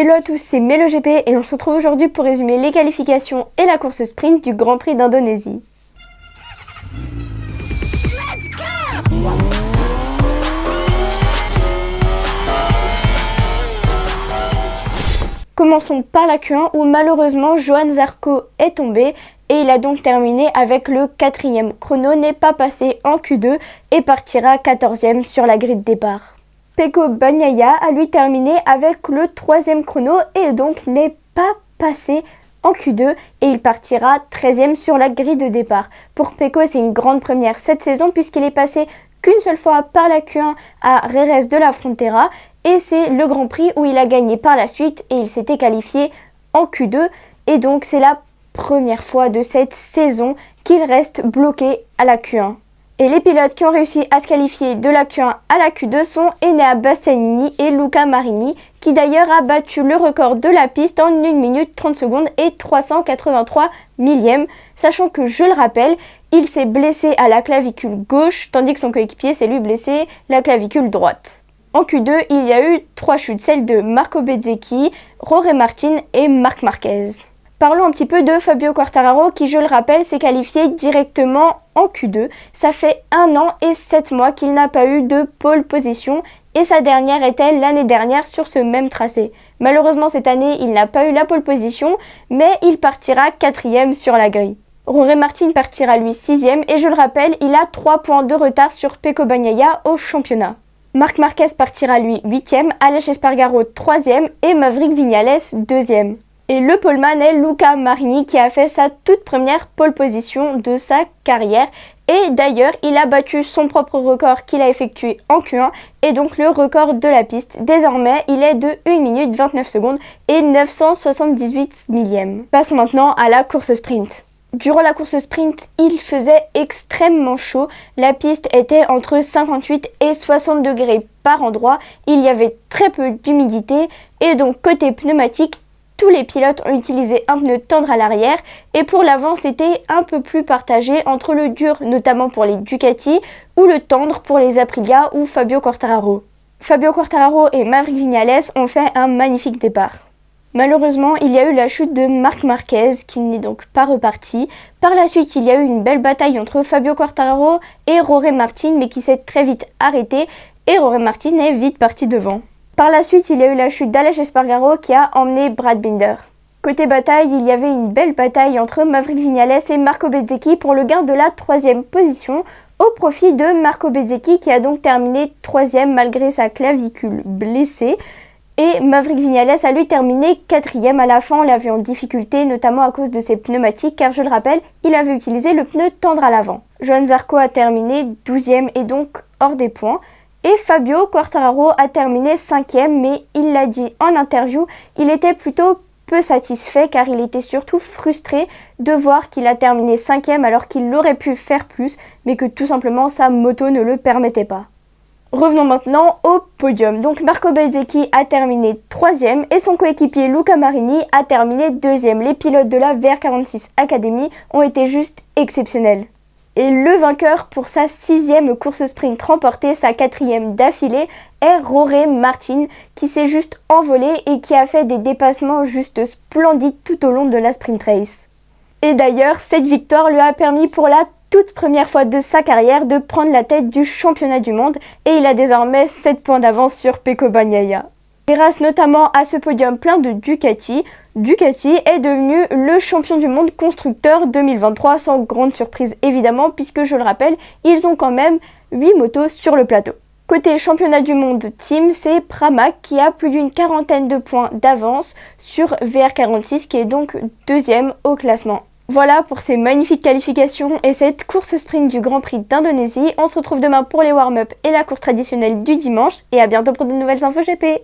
Hello à tous, c'est MeloGP et on se retrouve aujourd'hui pour résumer les qualifications et la course sprint du Grand Prix d'Indonésie. Commençons par la Q1 où malheureusement Johann Zarco est tombé et il a donc terminé avec le 4e chrono, n'est pas passé en Q2 et partira 14e sur la grille de départ. Pecco Bagnaia a lui terminé avec le 3e chrono et donc n'est pas passé en Q2 et il partira 13e sur la grille de départ. Pour Pecco, c'est une grande première cette saison puisqu'il est passé qu'une seule fois par la Q1 à Jerez de la Frontera et c'est le Grand Prix où il a gagné par la suite et il s'était qualifié en Q2 et donc c'est la première fois de cette saison qu'il reste bloqué à la Q1. Et les pilotes qui ont réussi à se qualifier de la Q1 à la Q2 sont Enea Bastianini et Luca Marini, qui d'ailleurs a battu le record de la piste en 1 minute 30 secondes et 383 millièmes, sachant que, je le rappelle, il s'est blessé à la clavicule gauche, tandis que son coéquipier s'est lui blessé la clavicule droite. En Q2, il y a eu 3 chutes, celles de Marco Bezzecchi, Jorge Martin et Marc Marquez. Parlons un petit peu de Fabio Quartararo qui, je le rappelle, s'est qualifié directement en Q2. Ça fait 1 an et 7 mois qu'il n'a pas eu de pole position et sa dernière était l'année dernière sur ce même tracé. Malheureusement cette année, il n'a pas eu la pole position, mais il partira 4e sur la grille. Jorge Martin partira lui 6e et je le rappelle, il a 3 points de retard sur Pecco Bagnaia au championnat. Marc Marquez partira lui 8e, Aleix Espargaro 3e et Maverick Viñales 2e. Et le poleman est Luca Marini qui a fait sa toute première pole position de sa carrière. Et d'ailleurs, il a battu son propre record qu'il a effectué en Q1 et donc le record de la piste. Désormais, il est de 1 minute 29 secondes et 978 millièmes. Passons maintenant à la course sprint. Durant la course sprint, il faisait extrêmement chaud. La piste était entre 58 et 60 degrés par endroit. Il y avait très peu d'humidité et donc côté pneumatique, tous les pilotes ont utilisé un pneu tendre à l'arrière et pour l'avant c'était un peu plus partagé entre le dur notamment pour les Ducati ou le tendre pour les Aprilia ou Fabio Quartararo. Fabio Quartararo et Maverick Viñales ont fait un magnifique départ. Malheureusement, il y a eu la chute de Marc Marquez qui n'est donc pas reparti. Par la suite, il y a eu une belle bataille entre Fabio Quartararo et Jorge Martin mais qui s'est très vite arrêtée et Jorge Martin est vite parti devant. Par la suite, il y a eu la chute d'Aleix Espargaro qui a emmené Brad Binder. Côté bataille, il y avait une belle bataille entre Maverick Viñales et Marco Bezzecchi pour le gain de la 3e position au profit de Marco Bezzecchi qui a donc terminé 3e malgré sa clavicule blessée. Et Maverick Viñales a lui terminé 4e à la fin, on l'a vu en difficulté notamment à cause de ses pneumatiques car je le rappelle, il avait utilisé le pneu tendre à l'avant. Johann Zarco a terminé 12e et donc hors des points. Et Fabio Quartararo a terminé 5e, mais il l'a dit en interview, il était plutôt peu satisfait car il était surtout frustré de voir qu'il a terminé 5e alors qu'il aurait pu faire plus, mais que tout simplement sa moto ne le permettait pas. Revenons maintenant au podium. Donc Marco Bezzecchi a terminé 3e et son coéquipier Luca Marini a terminé 2e. Les pilotes de la VR46 Academy ont été juste exceptionnels. Et le vainqueur pour sa 6e course sprint remportée, sa 4e d'affilée, est Jorge Martin qui s'est juste envolé et qui a fait des dépassements juste splendides tout au long de la sprint race. Et d'ailleurs, cette victoire lui a permis pour la toute première fois de sa carrière de prendre la tête du championnat du monde et il a désormais 7 points d'avance sur Pecco Bagnaia. Grâce notamment à ce podium plein de Ducati, Ducati est devenu le champion du monde constructeur 2023 sans grande surprise évidemment puisque je le rappelle, ils ont quand même 8 motos sur le plateau. Côté championnat du monde team, c'est Pramac qui a plus d'une quarantaine de points d'avance sur VR46 qui est donc 2e au classement. Voilà pour ces magnifiques qualifications et cette course sprint du Grand Prix d'Indonésie. On se retrouve demain pour les warm-up et la course traditionnelle du dimanche et à bientôt pour de nouvelles infos GP.